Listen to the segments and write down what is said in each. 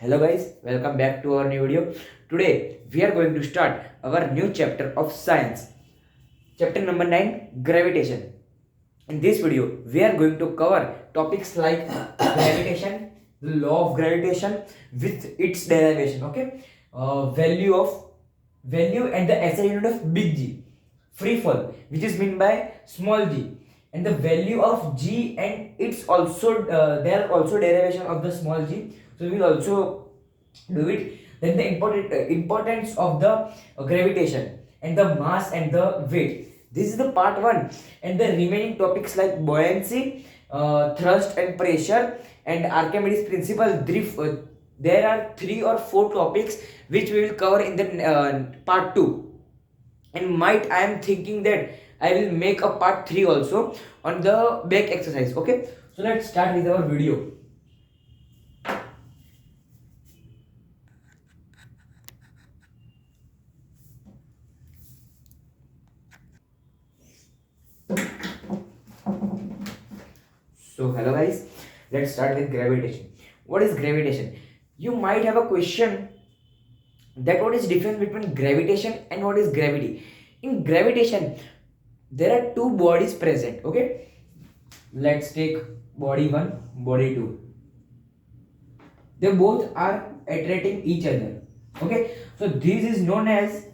Hello guys, welcome back to our new video. Today we are going to start our new chapter of science. Chapter number 9, gravitation. In this video we are going to cover topics like gravitation, the law of gravitation with its derivation, okay? Value and the SI unit of big G, free fall, which is meant by small g, and the value of G, and it's also there are also derivation of the small g, so we will also do it. Then the importance of the gravitation and the mass and the weight. This is the part 1, and the remaining topics like buoyancy, thrust and pressure, and Archimedes principle drift. There are 3 or 4 topics which we will cover in the part 2, and might I am thinking that I will make a part 3 also on the back exercise. Okay, so let's start with our video. So hello guys, let's start with gravitation. What is gravitation? You might have a question that what is difference between gravitation and what is gravity. In gravitation there are 2 bodies present. Okay, let's take body 1, body 2. They both are attracting each other. Okay, so this is known as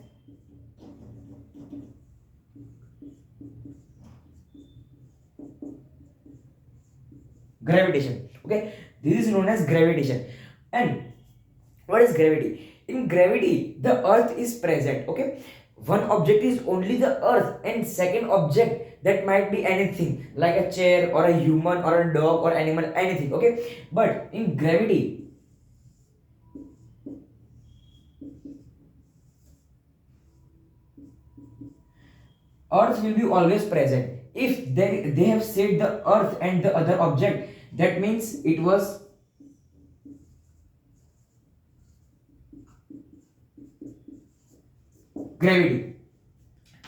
gravitation. Okay, this is known as gravitation. And what is gravity? In gravity the earth is present. Okay, one object is only the earth, and second object that might be anything like a chair or a human or a dog or animal, anything. Okay, but in gravity earth will be always present. If they have said the earth and the other object, that means it was gravity.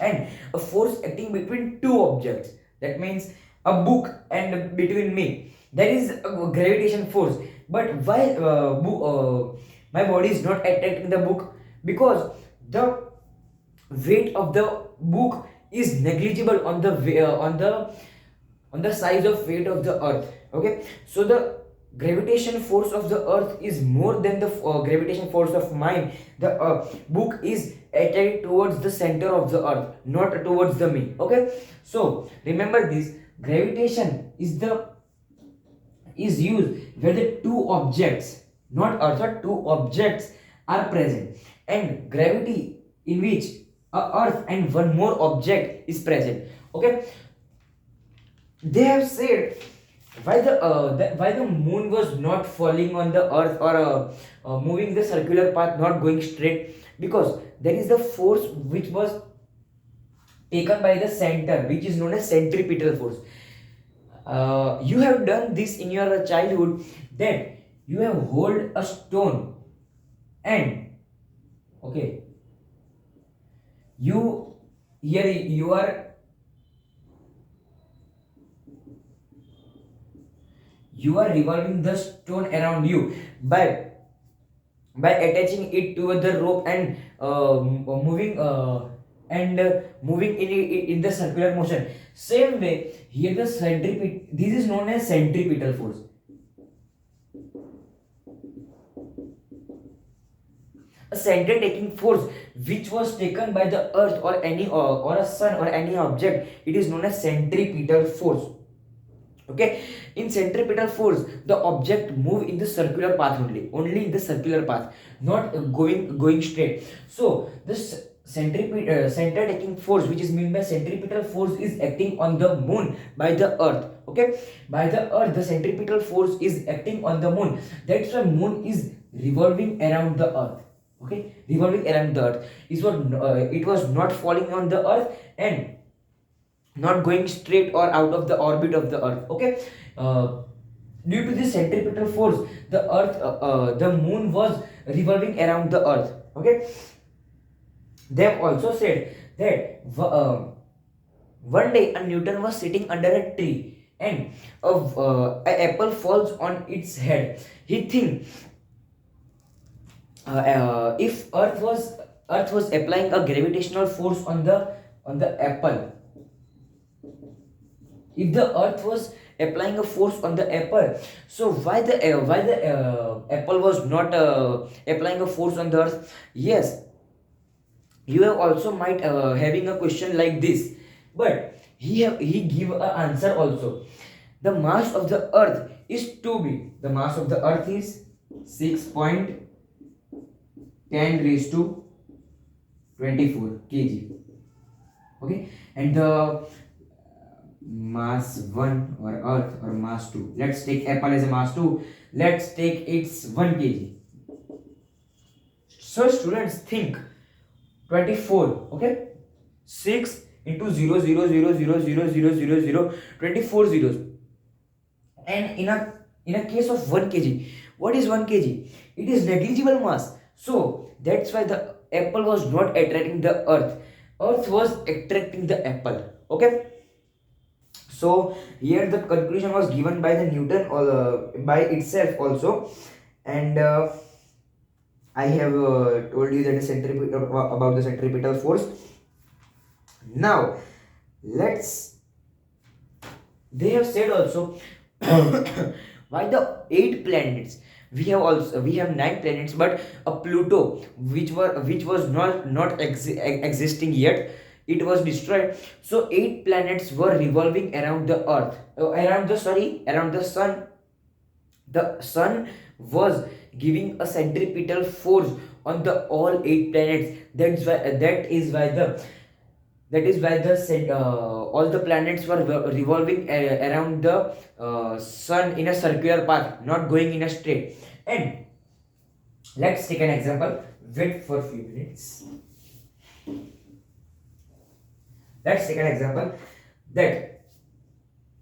And a force acting between 2 objects, that means a book and between me, that is a gravitation force. But why my body is not attracting the book? Because the weight of the book is negligible on the on the size of weight of the earth. Okay, so the gravitation force of the earth is more than the gravitation force of mine. The book is attracted towards the center of the earth, not towards the me. Okay, so remember this, gravitation is used where the 2 objects, not earth, but 2 objects are present, and gravity in which a earth and one more object is present. Okay, they have said why why the moon was not falling on the earth or moving the circular path, not going straight, because there is the force which was taken by the center, which is known as centripetal force. You have done this in your childhood, that you have hold a stone, and okay, you here you are revolving the stone around you by attaching it to the rope and moving in the circular motion. Same way here the this is known as centripetal force. A center taking force which was taken by the earth or any or a sun or any object, it is known as centripetal force. Okay, in centripetal force the object move in the circular path, only in the circular path, not going straight. So this center taking force, which is meant by centripetal force, is acting on the moon by the earth. Okay, by the earth the centripetal force is acting on the moon. That's why moon is revolving around the earth. Okay, revolving around the earth is what it was not falling on the earth and not going straight or out of the orbit of the earth. Okay, due to this centripetal force the moon was revolving around the earth. Okay, they have also said that one day a Newton was sitting under a tree, and an apple falls on its head. He thinks if Earth was applying a gravitational force on the apple, if the Earth was applying a force on the apple, so why the apple was not applying a force on the Earth? Yes, you have also might having a question like this, but he give a answer also. The mass of the Earth is too big. The mass of the Earth is 6.10 raised to 24 kg. Okay, and the mass 1 or Earth or mass 2. Let's take apple as a mass 2. Let's take its 1 kg. So students think 24. Okay, 6 into 0 0 0 0 0 0 0 0 24 zeros. And in a case of 1 kg, what is 1 kg? It is negligible mass. So that's why the apple was not attracting the Earth. Earth was attracting the apple. Okay. So here the conclusion was given by the Newton or by itself also, and I have told you that the about the centripetal force. Now let's. They have said also why the 8 planets. We have 9 planets, but a Pluto which was not existing yet, it was destroyed. So 8 planets were revolving around the Earth, around the Sun. The Sun was giving a centripetal force on the all 8 planets. That is why all the planets were revolving around the Sun in a circular path, not going in a straight. And let's take an example. Wait for a few minutes. Let's take an example that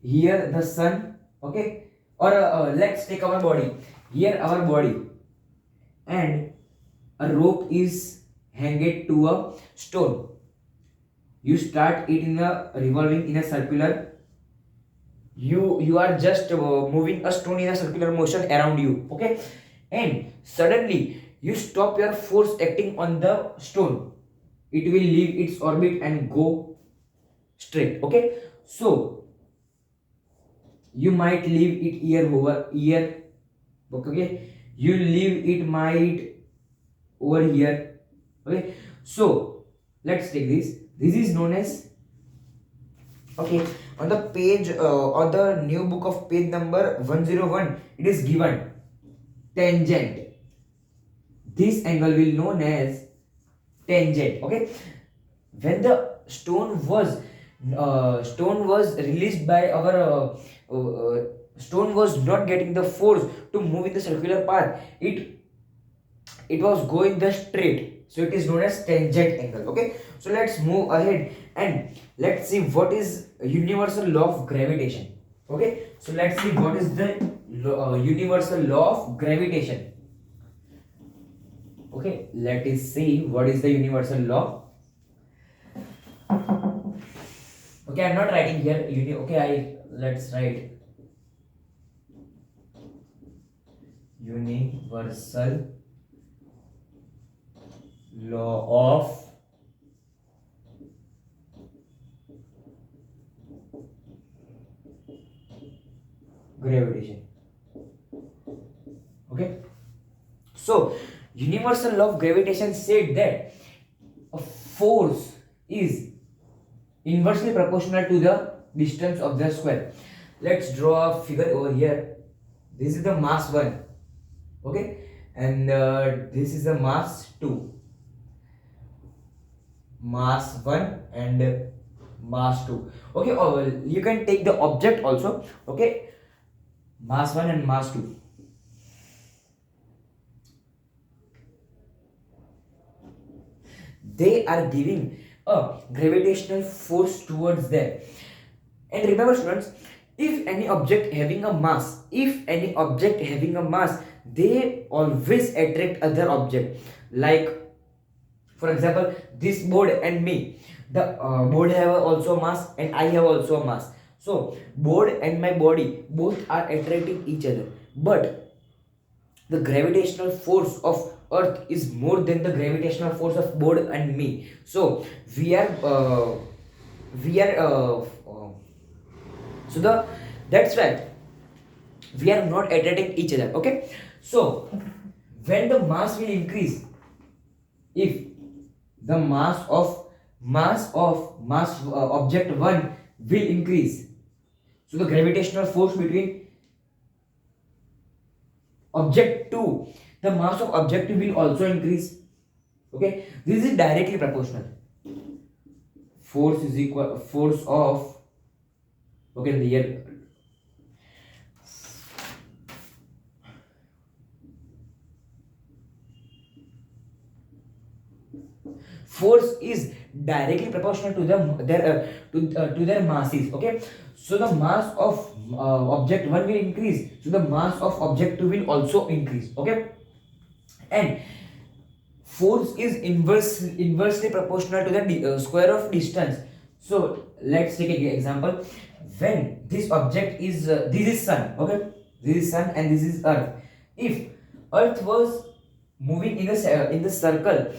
here the Sun, okay, or let's take our body. Here our body, and a rope is hanged to a stone. You start it in a revolving in a circular. You are just moving a stone in a circular motion around you, okay, and suddenly you stop your force acting on the stone. It will leave its orbit and go straight. Okay, so you might leave it here over here. Okay, you leave it might over here. Okay, so let's take this. This is known as, okay, on the page on the new book of page number 101, it is given tangent. This angle will known as tangent. Okay, when the stone was released by our stone was not getting the force to move in the circular path, it was going the straight, so it is known as tangent angle. Okay, so let's move ahead and let's see what is universal law of gravitation. Okay, so let's see what is the universal law of gravitation. Okay, let us see what is the universal law. Okay, I'm not writing here let's write universal law of gravitation. Okay, so universal law of gravitation said that a force is inversely proportional to the distance of the square. Let's draw a figure over here. This is the mass 1, okay, and this is the mass 2. Mass 1 and mass 2. Okay, or you can take the object also. Okay, mass 1 and mass 2. They are giving a gravitational force towards them. And remember students, if any object having a mass, they always attract other object. Like for example, this board and me, the board have also mass and I have also a mass. So board and my body both are attracting each other. But the gravitational force of earth is more than the gravitational force of board and me. So we are we are so the that's why we are not attracting each other. Okay, so when the mass will increase, if the mass object 1 will increase, so the gravitational force between object 2, the mass of object 2 will also increase. Okay, this is directly proportional. Force is equal force of, okay, here force is directly proportional to to their masses. Okay, so the mass of object 1 will increase, so the mass of object 2 will also increase. Okay, and force is inversely proportional to the square of distance. So let's take an example. When this object is this is sun. Okay, this is sun and this is earth. If earth was moving in the circle,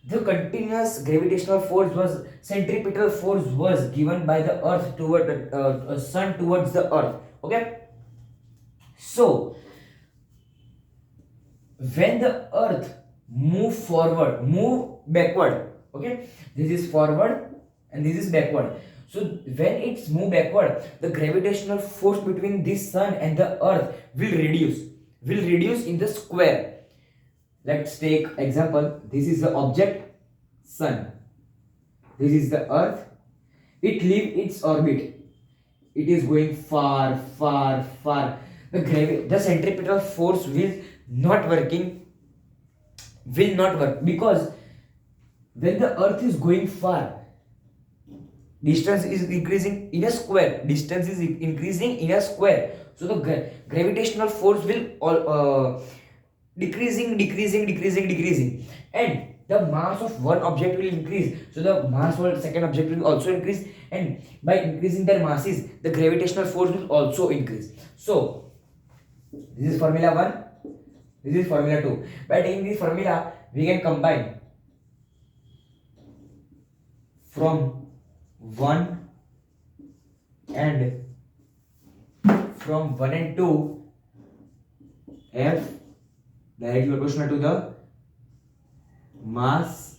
the continuous gravitational force was centripetal force was given by the earth toward the sun towards the earth. Okay, so when the earth move backward, okay, this is forward and this is backward. So when it's move backward, the gravitational force between this sun and the earth will reduce in the square. Let's take example. This is the object sun, this is the earth. It leave its orbit, it is going far far far. The centripetal force will not work, because when the earth is going far, distance is increasing in a square, so the gravitational force will all decreasing, and the mass of one object will increase, so the mass of second object will also increase, and by increasing their masses, the gravitational force will also increase. So this is formula 1, this is formula 2. By taking this formula, we can combine from 1 and 2, F directly proportional to the mass.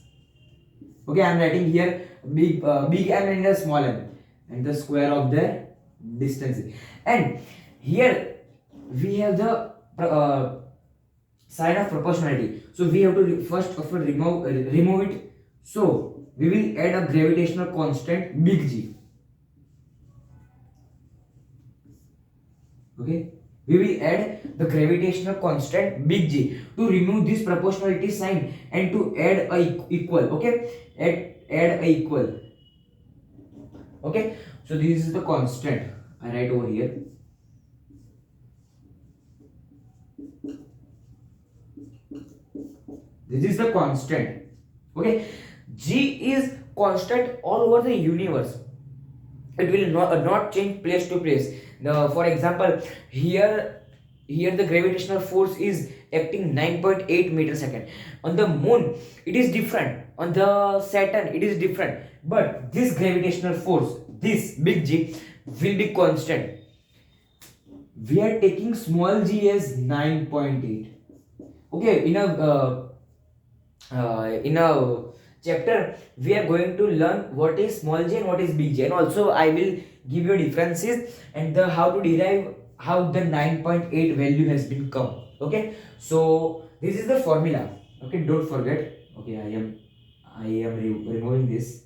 Okay, I am writing here big M and the small m and the square of the distance. And here we have the sign of proportionality. So we have to first of all remove it. So we will add a gravitational constant big G. Okay, we will add the gravitational constant big G to remove this proportionality sign and to add a equal. Okay, add a equal. Okay, so this is the constant. I write over here. This is the constant. Okay, G is constant all over the universe. It will not change place to place. For example, here the gravitational force is acting 9.8 meter second. On the moon it is different, on the Saturn it is different, but this gravitational force, this big G, will be constant. We are taking small g as 9.8. Okay, in a chapter we are going to learn what is small g and what is big G, and also I will give you differences and the how to derive how the 9.8 value has been come. Okay, so this is the formula. Okay, don't forget. Okay, I am removing this.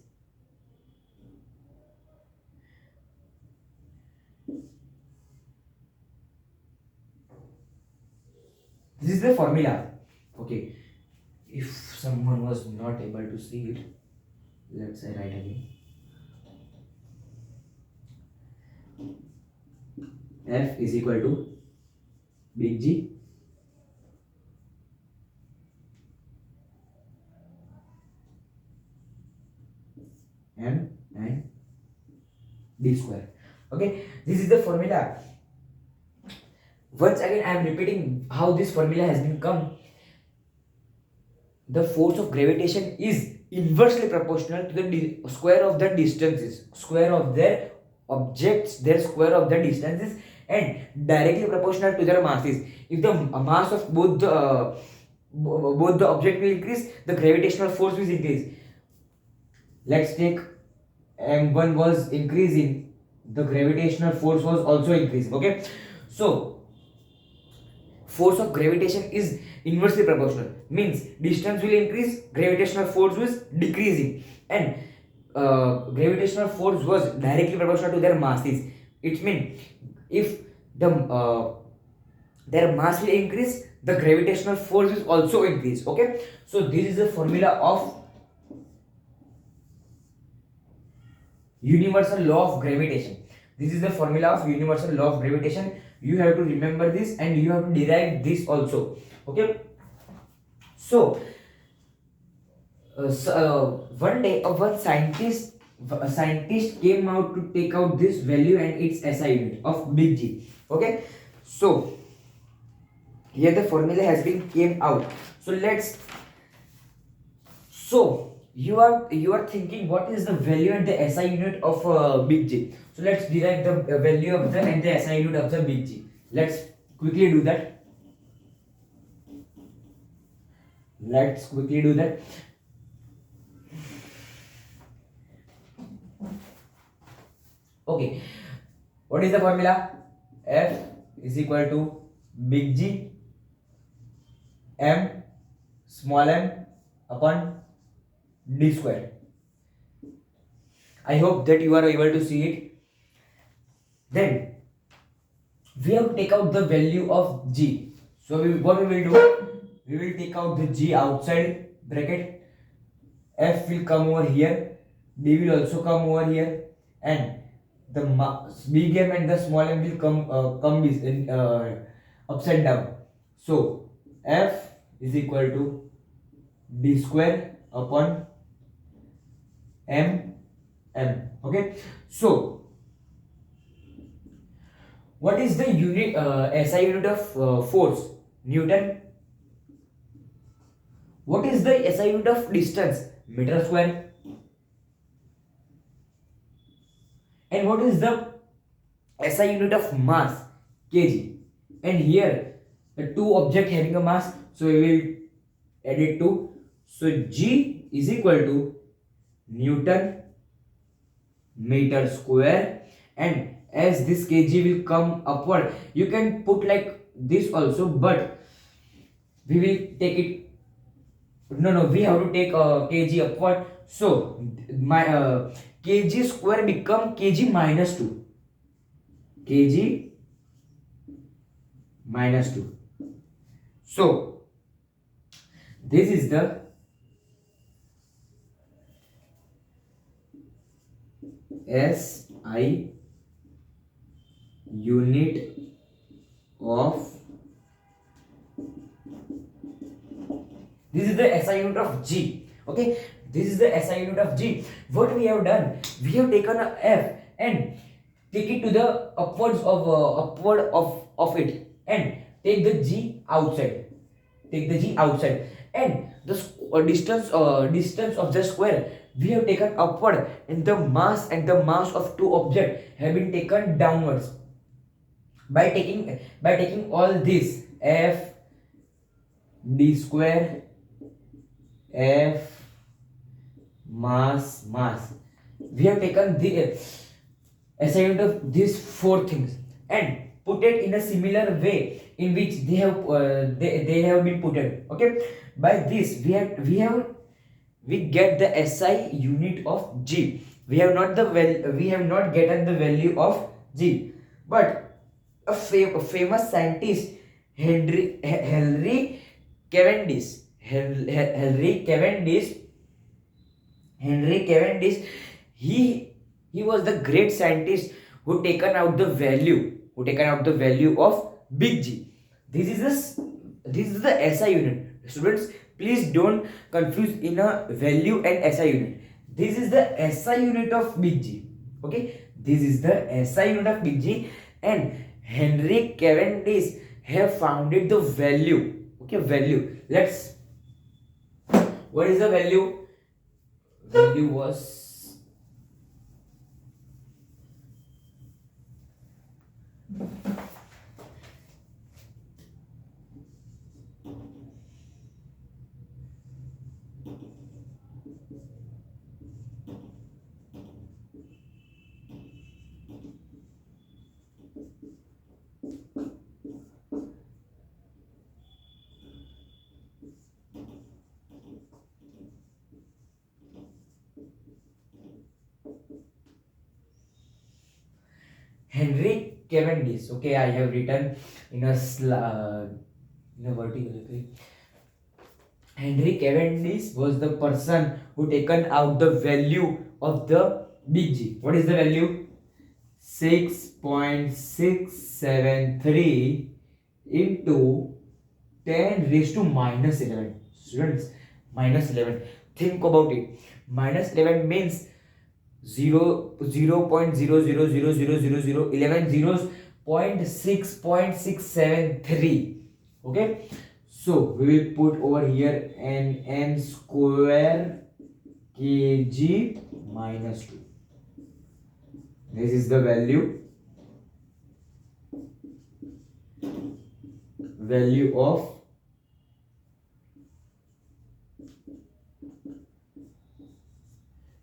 This is the formula. Okay, if someone was not able to see it, let's say write again. F is equal to big G M and D square. Okay, this is the formula. once again I am repeating how this formula has been come. The force of gravitation is inversely proportional to the square of the distances, square of their objects, their square of the distances, and directly proportional to their masses. If the mass of both the object will increase, the gravitational force will increase. Let's take m1 was increasing, the gravitational force was also increasing. Okay, so force of gravitation is inversely proportional, means distance will increase, gravitational force was decreasing, and gravitational force was directly proportional to their masses. It means if their mass will increase, the gravitational force is also increase. Okay, so this is the formula of universal law of gravitation. This is the formula of universal law of gravitation. You have to remember this and you have to derive this also. Okay, so one day one scientist came out to take out this value and its SI unit of big G. Okay, so here the formula has been came out. So you are thinking what is the value and the SI unit of big G. So let's derive the value of the and the SI unit of the big G. Let's quickly do that. Okay, what is the formula? F is equal to big G m small m upon d square. I hope that you are able to see it. Then we have to take out the value of G. So what we will do, we will take out the G outside bracket. F will come over here, D will also come over here, and the big M and the small m will come upside down. So F is equal to D square upon m. Okay, so what is the unit SI unit of force? Newton. What is the SI unit of distance? Meter square. And what is the SI unit of mass? Kg. And here the two objects having a mass, so we will add it to. So G is equal to Newton meter square, and as this kg will come upward, you can put like this also, but we will take it, we have to take kg upward. So my kg square become kg minus 2. Kg minus 2. So this is the SI unit of, this is the SI unit of G. Okay, this is the SI unit of G. What we have done, we have taken a F and take it to the upward of it, and take the G outside. And the distance of the square we have taken upward, and the mass of two objects have been taken downwards. By taking all this, F D square, F mass, we have taken the SI unit of these four things and put it in a similar way in which they have been put it. Okay, by this we get the SI unit of G. We have not gotten the value of G, but a famous scientist, Henry Cavendish, he was the great scientist who taken out the value of big G. This is the SI unit. Students, please don't confuse in a value and SI unit. This is the SI unit of big G. Okay, this is the SI unit of big G, and Henry Cavendish have founded the value. Okay, value. Let's. What is the value? Value was Henry Cavendish. Okay, I have written in a in a vertical. Okay. Henry Cavendish was the person who taken out the value of the big G. What is the value? 6.673 into 10 raised to minus 11. Students, minus 11. Think about it. Minus 11 means 0.000000 11 zeros 0.673. Okay, so we will put over here n square kg minus 2. This is the value of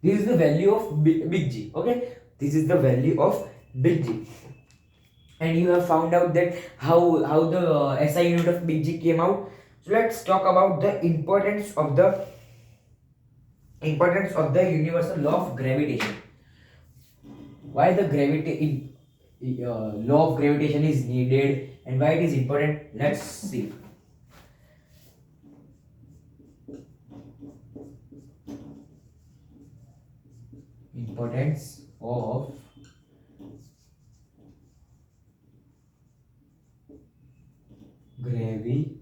this is the value of big G. Okay, this is the value of big G. And you have found out that how the SI unit of big G came out. So let's talk about the importance of the universal law of gravitation. Why the law of gravitation is needed and why it is important? Let's see. Importance of gravitation.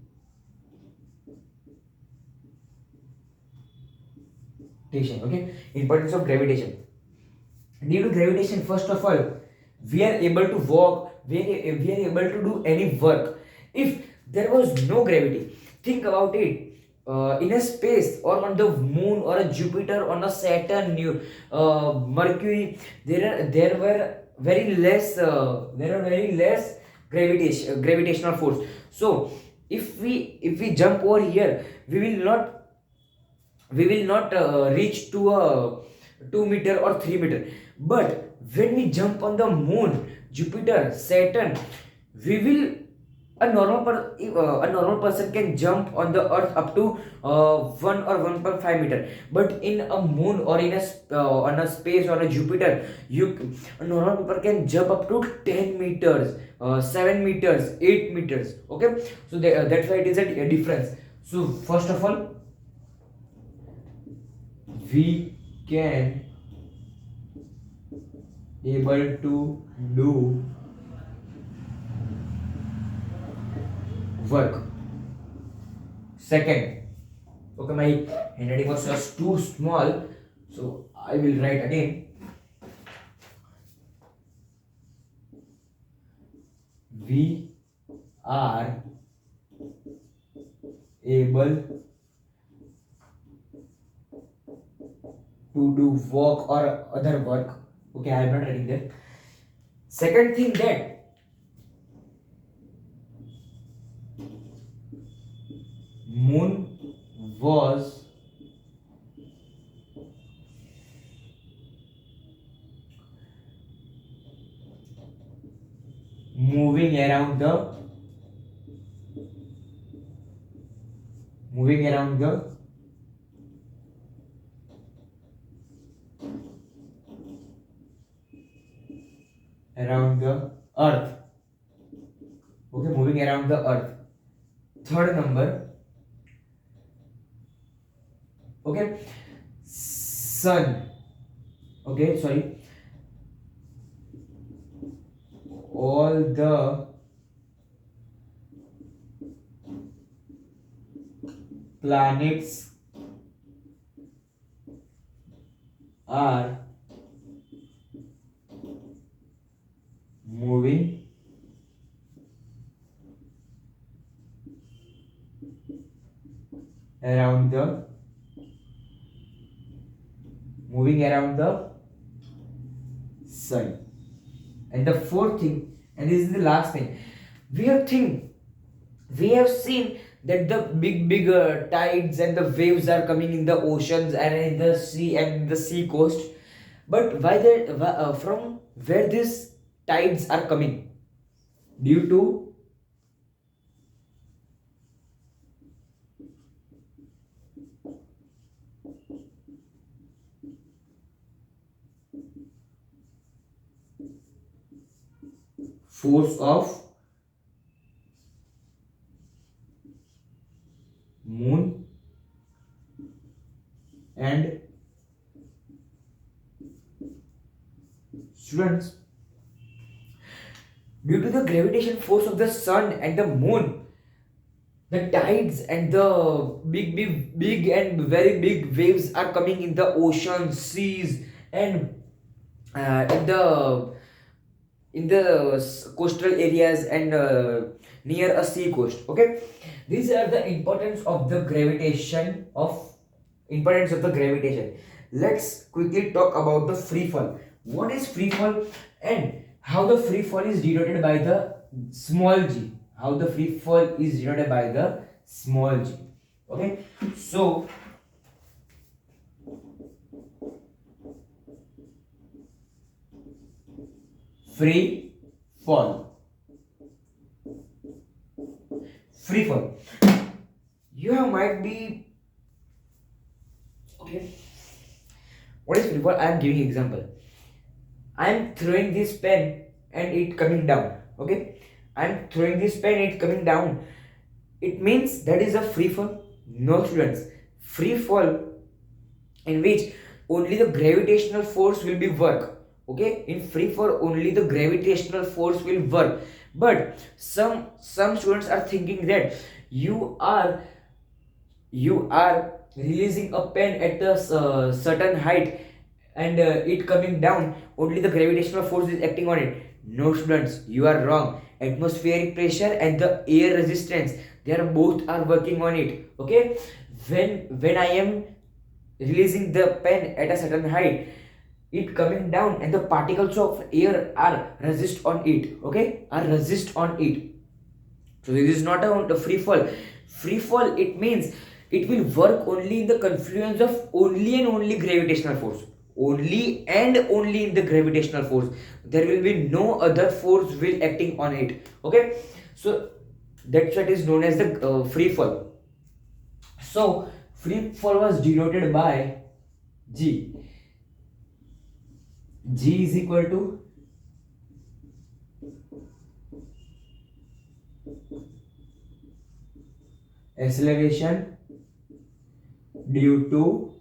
Okay, importance of gravitation. Due to gravitation, first of all, we are able to walk, we are able to do any work. If there was no gravity, think about it. In a space or on the moon or a Jupiter, on a Saturn, Mercury, there were very less gravitational force. So if we jump over here, we will not reach to a 2 meter or 3 meter. But when we jump on the moon, Jupiter, Saturn, we will a normal person can jump on the earth up to 1 or 1.5 meter. But in a moon or in on a space or a Jupiter, a normal people can jump up to 10 meters, 7 meters, 8 meters. Okay, so that's why it is a difference. So first of all, we can able to do work. Second, okay, my handwriting was just too small, so I will write again. We are able to do work or other work. Okay, I am not writing there. Second thing, that moon was moving around the earth. Okay, moving around the earth. Third number, okay, sun. Okay, sorry, all the planets are moving around the moving around the sun. And the fourth thing, and this is the last thing, we have think we have seen that the big tides and the waves are coming in the oceans and in the sea and the sea coast. But from where these tides are coming? Due to force of moon and students, due to the gravitation force of the sun and the moon, the tides and the big and very big waves are coming in the ocean, seas, and in the coastal areas and near a sea coast. Okay, these are the importance of the gravitation. Let's quickly talk about the free fall. What is free fall and how the free fall is denoted by the small g? How the free fall is denoted by the small g? Okay, so free fall. Free fall. You might be okay. What is free fall? I am giving example. I am throwing this pen and it coming down. Okay, I am throwing this pen, it coming down. It means that is a free fall. No, students. Free fall in which only the gravitational force will be work. Okay, in free fall only the gravitational force will work. But some students are thinking that you are releasing a pen at a certain height and it coming down, only the gravitational force is acting on it. No, students, you are wrong. Atmospheric pressure and the air resistance, they are both are working on it. Okay, when I am releasing the pen at a certain height, it coming down and the particles of air are resist on it. Okay, are resist on it. So this is not a free fall. Free fall, it means it will work only in the confluence of only and only gravitational force. Only and only in the gravitational force. There will be no other force will acting on it. Okay, so that's what is known as the free fall. So free fall was denoted by G. G is equal to acceleration due to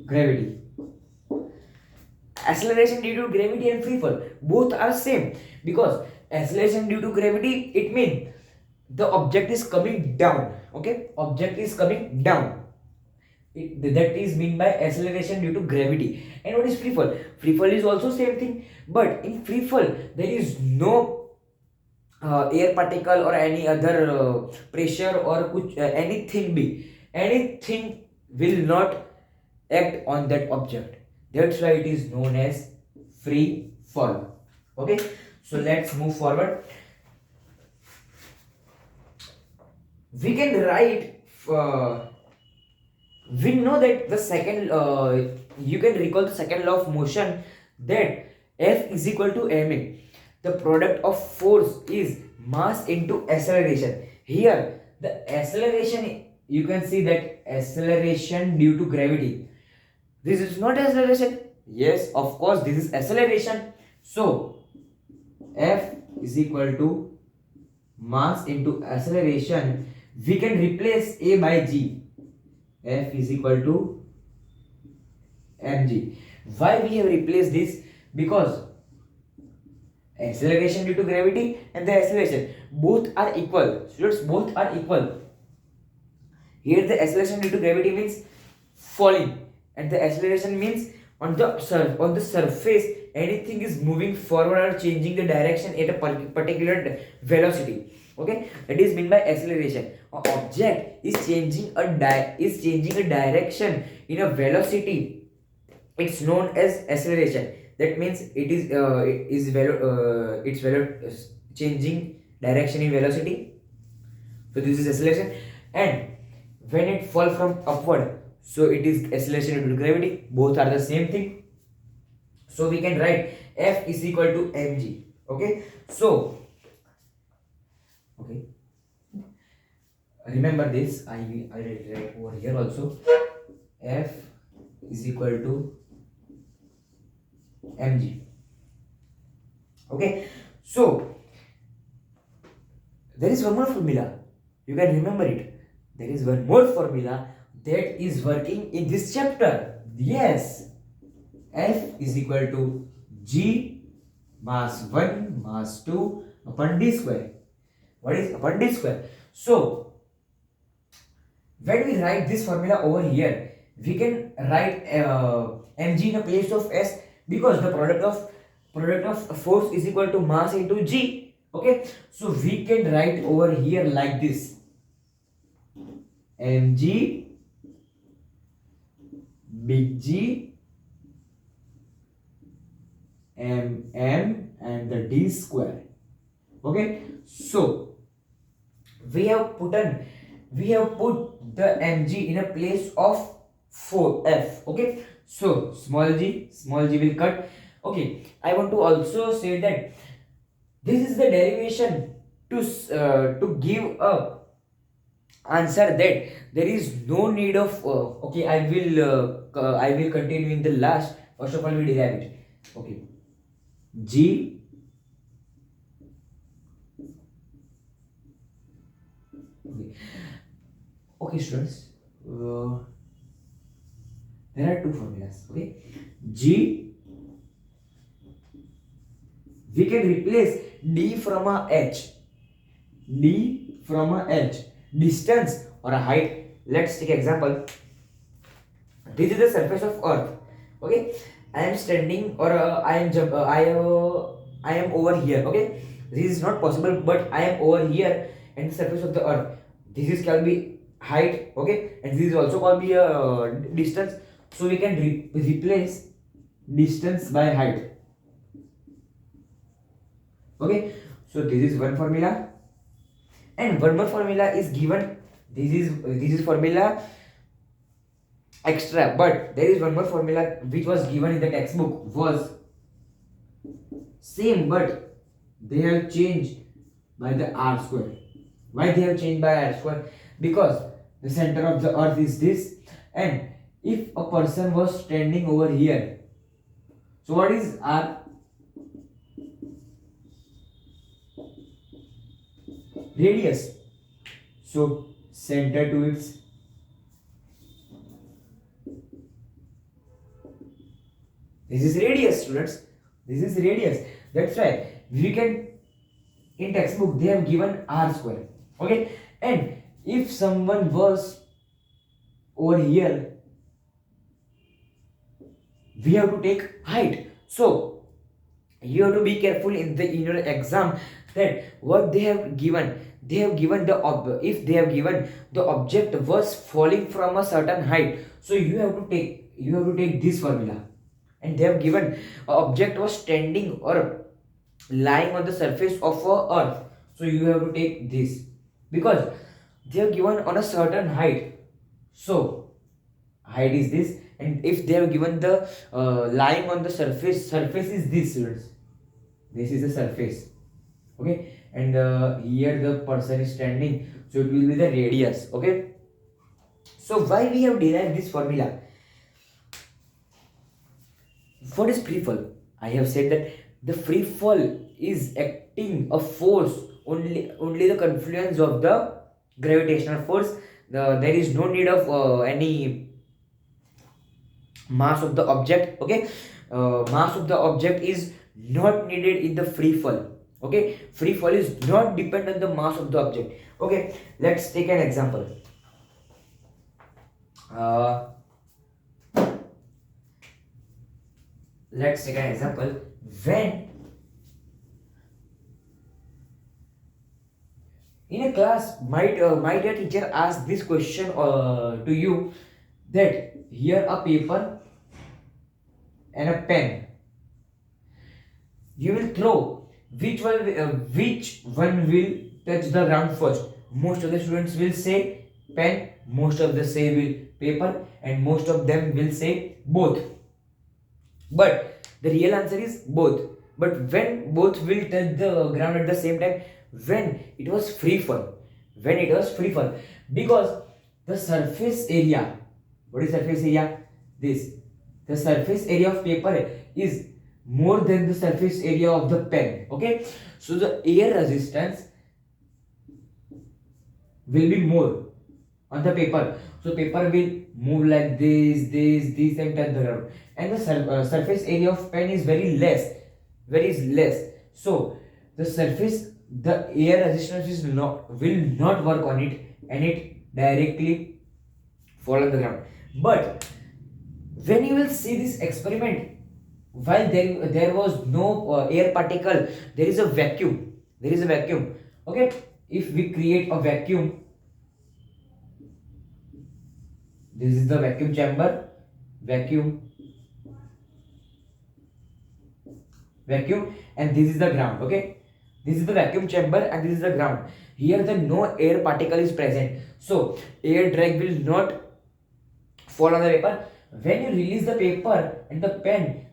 gravity. Acceleration due to gravity and free fall both are same, because acceleration due to gravity, it means the object is coming down. Okay, object is coming down. That is mean by acceleration due to gravity. And what is free fall? Free fall is also same thing, but in free fall there is no air particle or any other pressure or anything will not act on that object. That's why it is known as free fall. Okay, so let's move forward. We can write we know that the second you can recall the second law of motion, that F is equal to ma. The product of force is mass into acceleration. Here the acceleration, you can see that acceleration due to gravity. This is not acceleration. Yes, of course this is acceleration. So F is equal to mass into acceleration. We can replace A by G. F is equal to mg. Why we have replaced this? Because acceleration due to gravity and the acceleration both are equal. Students, both are equal. Here the acceleration due to gravity means falling, and the acceleration means on the surface anything is moving forward or changing the direction at a particular velocity. Okay, that is meant by acceleration. An object is changing a direction in a velocity. It's known as acceleration. That means changing direction in velocity. So this is acceleration. And when it fall from upward, so it is acceleration due to gravity. Both are the same thing. So we can write F is equal to mg. Okay, so okay, remember this. I will write over here also. F is equal to mg. Okay, so there is one more formula. You can remember it. There is one more formula that is working in this chapter. Yes, F is equal to G mass 1 mass 2 upon d square. What is upon d square? So when we write this formula over here, we can write mg in a place of s, because the product of force is equal to mass into g. Okay, so we can write over here like this: mg big G mm and the d square. Okay, so we have put the mg in a place of 4f. Okay, so small g will cut. Okay, I want to also say that this is the derivation to give a answer that there is no need of okay, I will continue in the last. First of all, we derive it. Okay, g okay students, there are two formulas. Okay, g, we can replace d from a h, distance or a height. Let's take example. This is the surface of earth. Okay, I am standing, or I am over here. Okay, this is not possible, but I am over here and the surface of the earth. This is can be height. Okay, and this is also called be a distance. So we can replace distance by height. Okay, so this is one formula, and one more formula is given. This is formula extra, but there is one more formula which was given in the textbook, was same, but they have changed by the r square. Why they have changed by r square? Because the center of the earth is this, and if a person was standing over here, so what is r? Radius. So center to its this is radius, students. This is radius. That's why we can, in textbook they have given r square. Okay, and if someone was over here, we have to take height. So you have to be careful in your exam that what they have given. They have given if they have given the object was falling from a certain height, so you have to take this formula. And they have given a object was standing or lying on the surface of a earth, so you have to take this, because they have given on a certain height. So height is this, and if they have given the lying on the surface is this, students. This is the surface. Okay, and here the person is standing, so it will be the radius. Okay, so why we have derived this formula? What is free fall? I have said that the free fall is acting a force, only the confluence of the gravitational force. There is no need of any mass of the object. Okay, mass of the object is not needed in the free fall. Okay, free fall is not dependent on the mass of the object. Okay, let's take an example. let's take an example. When in a class, my dear teacher asked this question to you, that here a paper and a pen, you will throw, which one will touch the ground first? Most of the students will say pen, most of them say will paper, and most of them will say both. But the real answer is both. But when both will touch the ground at the same time? When it was free fall. When it was free fall. Because the surface area, what is surface area? This. The surface area of paper is more than the surface area of the pen. Okay. So the air resistance will be more on the paper. So paper will move like this and touch the ground. And the surface area of pen is very less. So the surface, the air resistance is will not work on it, and it directly fall on the ground. But when you will see this experiment, while there was no air particle, there is a vacuum. Okay, if we create a vacuum, this is the vacuum chamber, vacuum, and this is the ground. Okay, this is the vacuum chamber and this is the ground. Here the no air particle is present, so air drag will not fall on the paper. When you release the paper and the pen,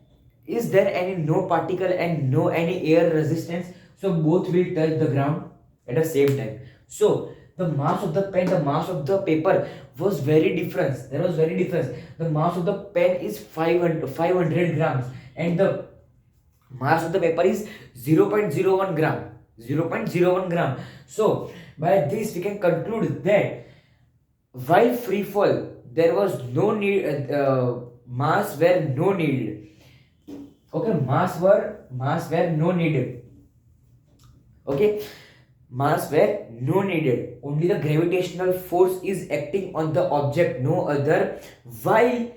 is there any no particle and no any air resistance? So both will touch the ground at the same time. So the mass of the pen, the mass of the paper was very different. There was very difference. The mass of the pen is 500 grams, and the mass of the paper is 0.01 gram. 0.01 gram. So by this we can conclude that while free fall, there was no need, mass were no needed. Okay, mass were no needed. Okay, mass were no needed. Only the gravitational force is acting on the object, no other. While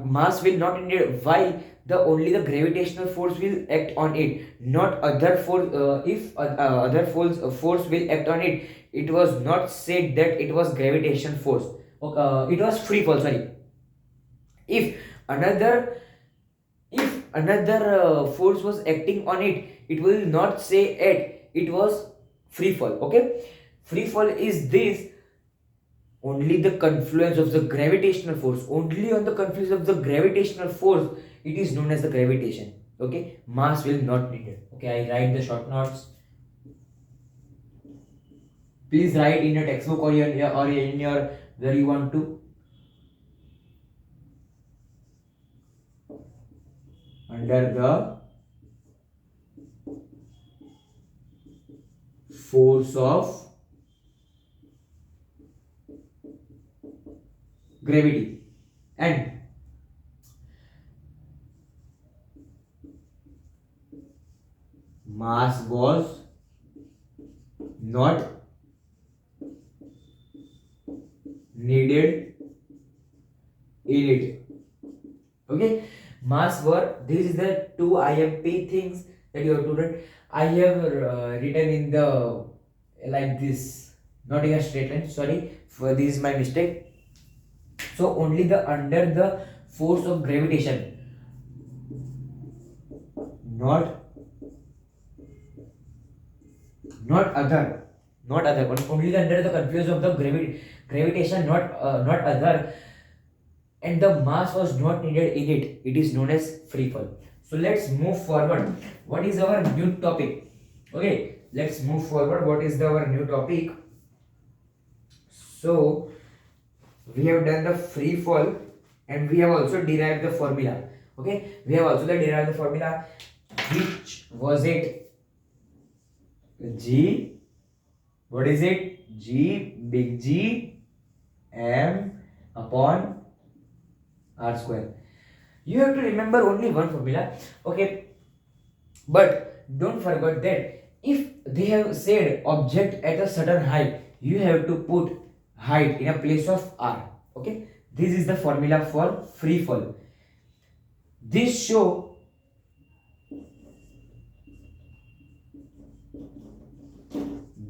mass will not needed, while the only the gravitational force will act on it, not other force. If other force will act on it, it was not said that it was gravitation force. It was free fall. Sorry. If another force was acting on it, it will not say it was free fall. Okay, free fall is this, only the confluence of the gravitational force, only on the confluence of the gravitational force it is known as the gravitation. Okay, mass will not needed. Okay, I write the short notes. Please write in your textbook or in your where you want to. Under the force of gravity, and mass was not needed in it. Okay, mass were, this is the two IMP things that you have to write. I have written in the like this, not in a straight line. Sorry for this is my mistake. So only the under the force of gravitation, not other, only the under the confluence of the gravitation, not other, and the mass was not needed in it. It is known as free fall. So let's move forward. What is our new topic? Okay, let's move forward. What is our new topic? So we have done the free fall, and we have also derived the formula. Okay, we have also derived the formula. Which was it? G, what is it? G, big G, M upon R square. You have to remember only one formula. Okay, but don't forget that if they have said object at a certain height, you have to put height in a place of R. Okay, this is the formula for free fall. this show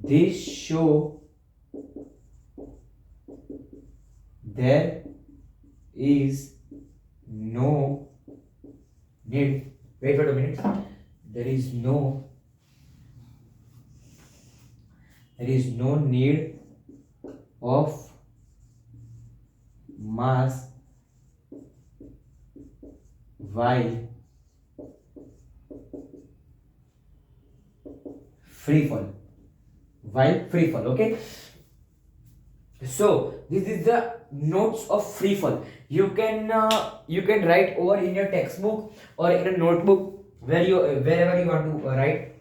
this show there is no need, wait for a minute, there is no need of mass while free fall, okay. So this is the notes of free fall. You can write over in your textbook or in a notebook wherever you want to write.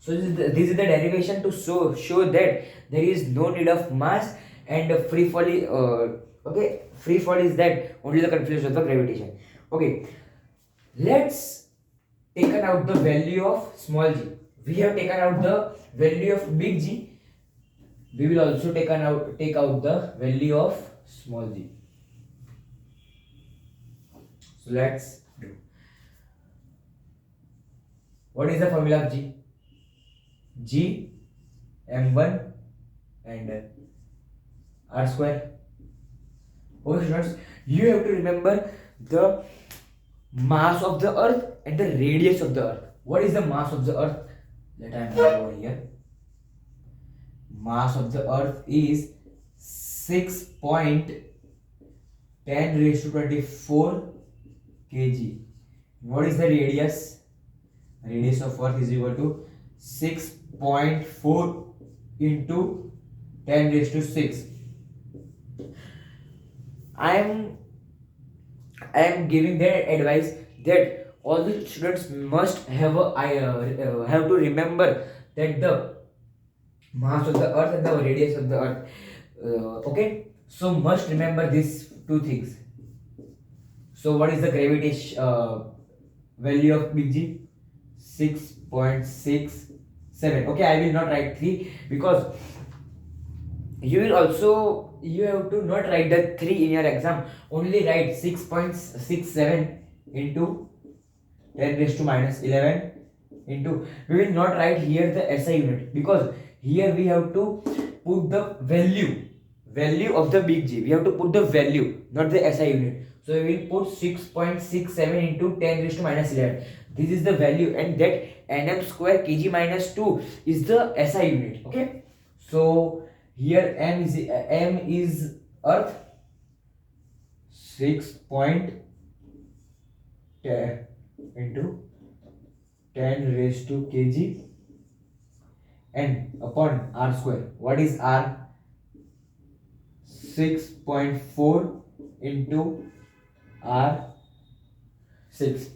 So this is the derivation to show that there is no need of mass, and free fall is okay. Free fall is that only the confusion of the gravitation. Okay, let's taken out the value of small g. We have taken out the value of big G. We will also take out the value of small g. So let's do. What is the formula of G? G m1 and r square. Okay, students, you have to remember the mass of the earth and the radius of the earth. What is the mass of the earth? Let I write over here. Mass of the earth is 6.10 raised to 24 kg. What is the radius? Radius of earth is equal to 6.4 into 10 raised to 6. I am giving their advice that all the students must have have to remember that the mass of the earth and the radius of the earth. Okay, so must remember these two things. So what is the gravitation value of big G? 6.67. Okay, I will not write 3 because you have to not write the 3 in your exam. Only write 6.67 into 10 raised to minus 11 into, we will not write here the SI unit because here we have to put the value of the big G. We have to put the value, not the SI unit. So we will put 6.67 into 10 raised to minus 11. This is the value, and that nm square kg minus 2 is the SI unit. Okay, so here m is earth, 6.10 into 10 raised to kg, and upon r square. What is r? 6.4 into r6.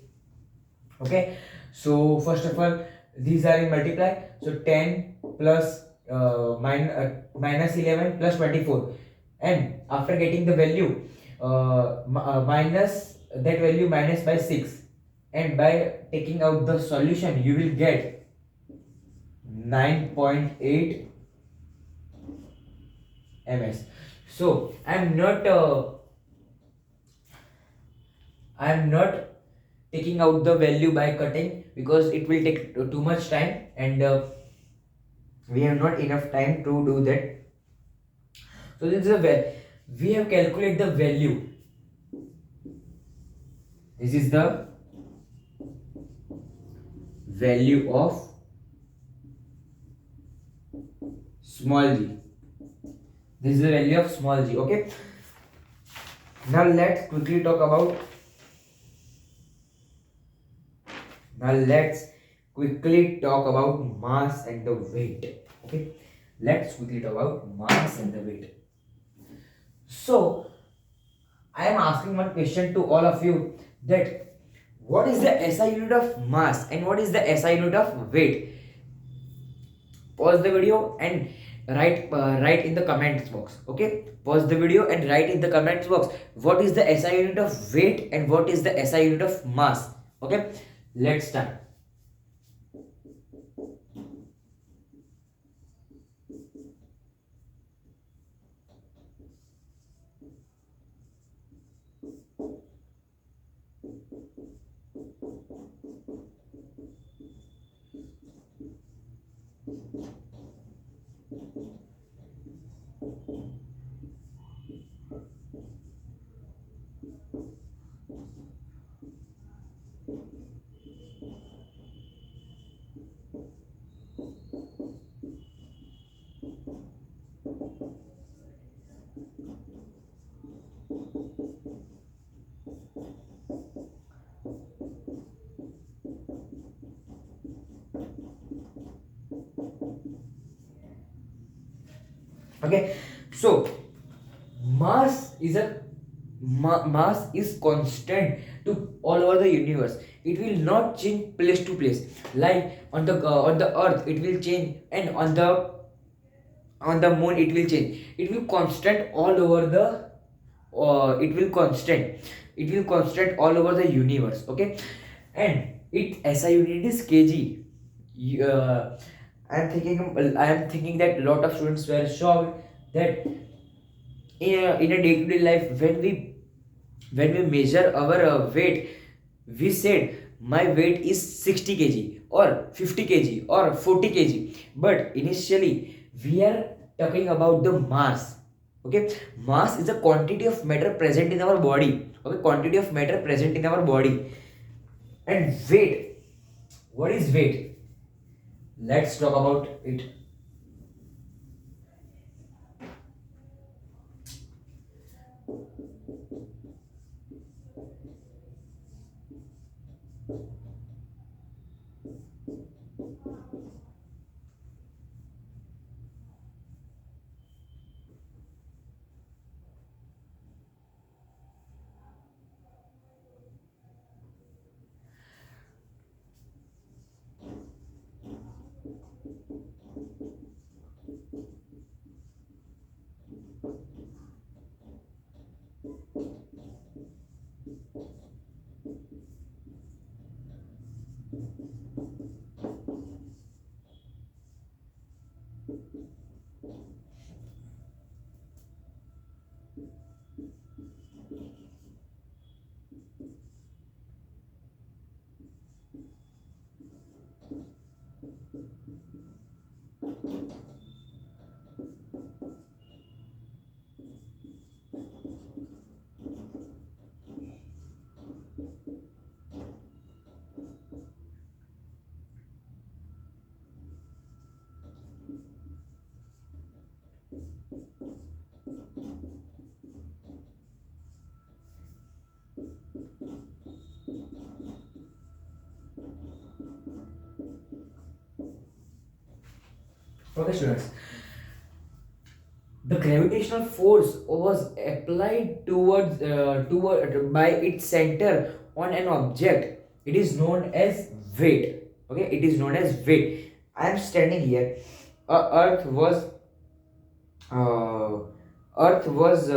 Okay, so first of all these are in multiply. So 10 plus minus 11 plus 24, and after getting the value minus that value minus by 6, and by taking out the solution you will get 9.8 ms. So I am not taking out the value by cutting because it will take too much time, and we have not enough time to do that. So this is we have calculated the value. This is the value of small g. This is the value of small g. Okay, now let's quickly talk about mass and the weight. Okay, let's quickly talk about mass and the weight. So I am asking one question to all of you, that what is the SI unit of mass and what is the SI unit of weight? Pause the video and write in the comments box. Okay, pause the video and write in the comments box what is the SI unit of weight and what is the SI unit of mass. Okay, let's start. Okay, so mass is a mass is constant to all over the universe. It will not change place to place. Like on the earth it will change, and on the moon it will change. It will constant all over the it will constant all over the universe. Okay, and it SI unit is kg. I am thinking that a lot of students were shocked that in a day-to-day life, when we measure our weight, we said my weight is 60 kg or 50 kg or 40 kg, but initially we are talking about the mass. Okay, mass is a quantity of matter present in our body. Okay, quantity of matter present in our body. And weight, what is weight? Let's talk about it. Okay, students. The gravitational force was applied toward by its center on an object. It is known as weight. Okay, it is known as weight. I am standing here. Earth was uh, Earth was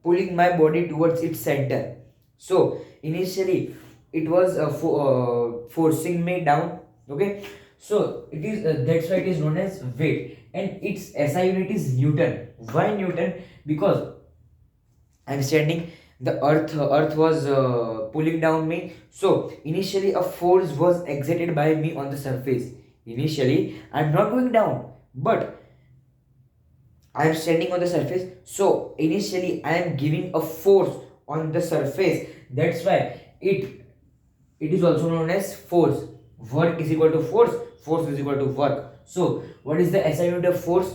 pulling my body towards its center. So initially, it was forcing me down. Okay, so it is that's why it is known as weight, and its SI unit is Newton. Why Newton? Because I'm standing. The Earth was pulling down me. So initially, a force was exerted by me on the surface. Initially, I'm not going down, but I am standing on the surface. So initially, I am giving a force on the surface. That's why it is also known as force. Work is equal to force. Force is equal to work. So what is the SI unit of force?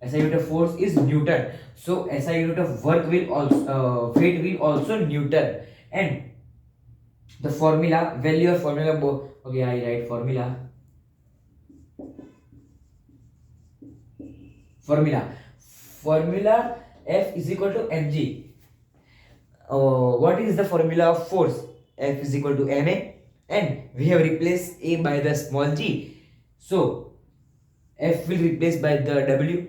SI unit of force is Newton. So SI unit of work will also weight will also Newton. And the formula value of formula. Okay, I write formula. Formula F is equal to mg. What is the formula of force? F is equal to ma, and we have replaced a by the small g. So F will replace by the w.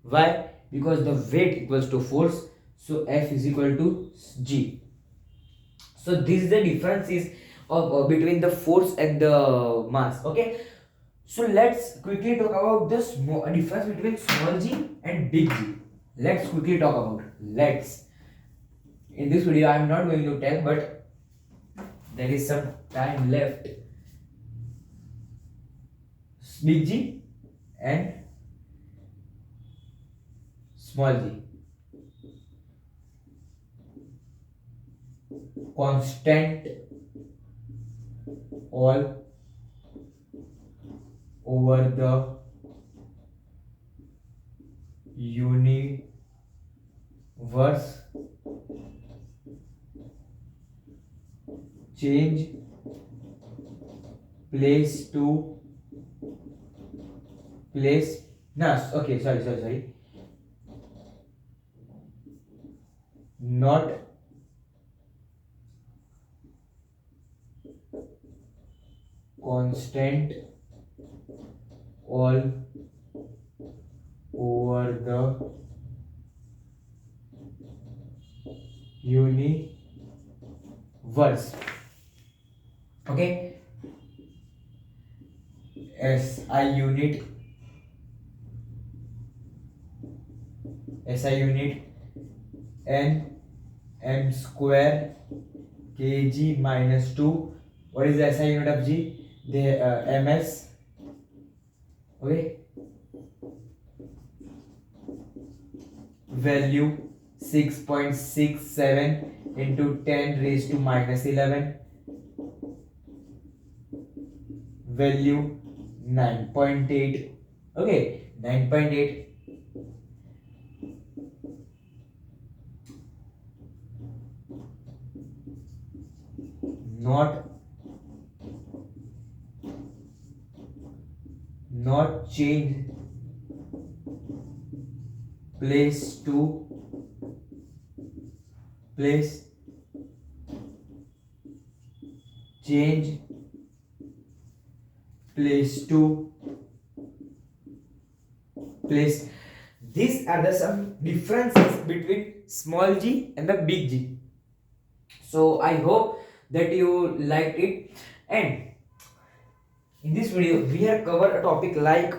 Why? Because the weight equals to force. So F is equal to g. So this is the differences of between the force and the mass. Okay. So let's quickly talk about the difference between small g and big G. Let's quickly talk about. In this video I am not going to tell, but there is some time left. Big G and small g. Constant all over the universe, change place to place. No, okay, sorry. not constant all over the universe. Okay, SI unit n m square kg minus 2. What is the SI unit of G? The ms. Okay, value 6.67 into 10 raised to minus 11, value 9.8. Okay, 9.8. Not change place to place, change place to place. These are the some differences between small g and the big G. So I hope that you liked it, and in this video we have covered a topic like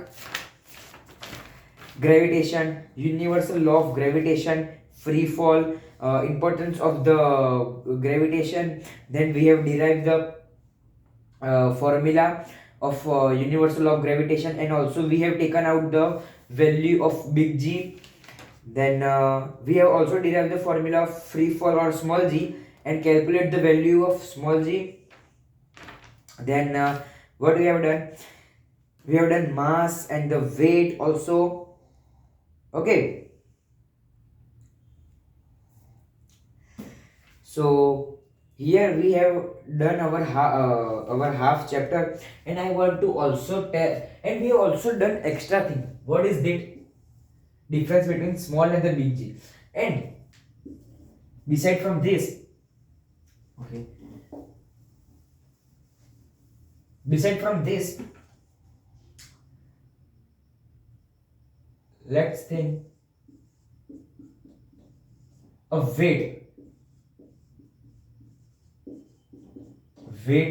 gravitation, universal law of gravitation, free fall, importance of the gravitation. Then we have derived the formula of universal law of gravitation, and also we have taken out the value of big G. Then we have also derived the formula of free fall or small g and calculate the value of small g. Then what we have done? We have done mass and the weight also. Okay. So here we have done our half chapter, and I want to also tell, and we have also done extra thing. What is that? Difference between small and the big G. And beside from this, okay, beside from this, let's think of weight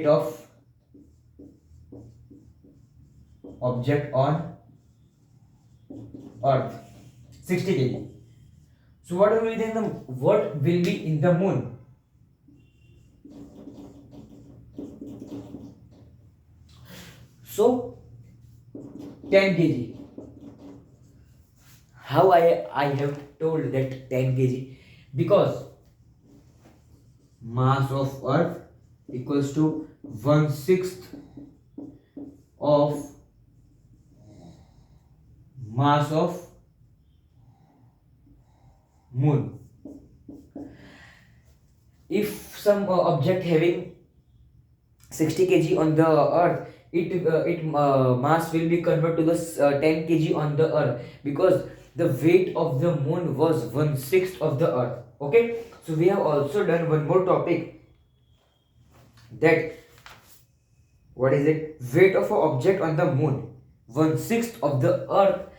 of object on earth, 60 kg. So what will be in the moon? So 10 kg. How I have told that 10 kg? Because mass of earth equals to 1/6 of mass of moon. If some object having 60 kg on the earth, it mass will be converted to the 10 kg on the earth, because the weight of the moon was 1/6 of the earth. Okay, so we have also done one more topic, that what is it? Weight of an object on the moon, 1/6 of the earth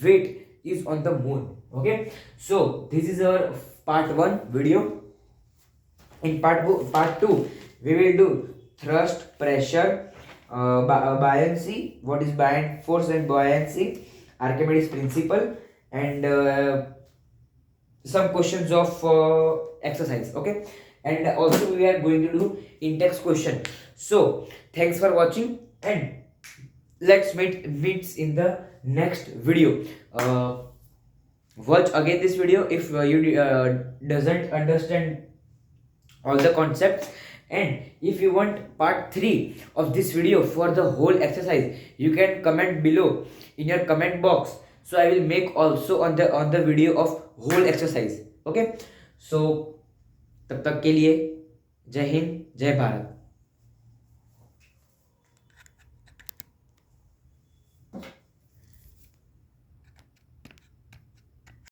weight is on the moon. Okay, so this is our part 1 video. In part 2 we will do thrust, pressure, buoyancy, what is buoyant force and buoyancy, Archimedes principle, and some questions of exercise. Okay, and also we are going to do in-text question. So thanks for watching, and let's meet in the next video. Watch again this video if you doesn't understand all the concepts, and if you want part 3 of this video for the whole exercise, you can comment below in your comment box, so I will make also on the video of whole exercise. Okay, so तब तक के लिए जय हिंद, जय भारत.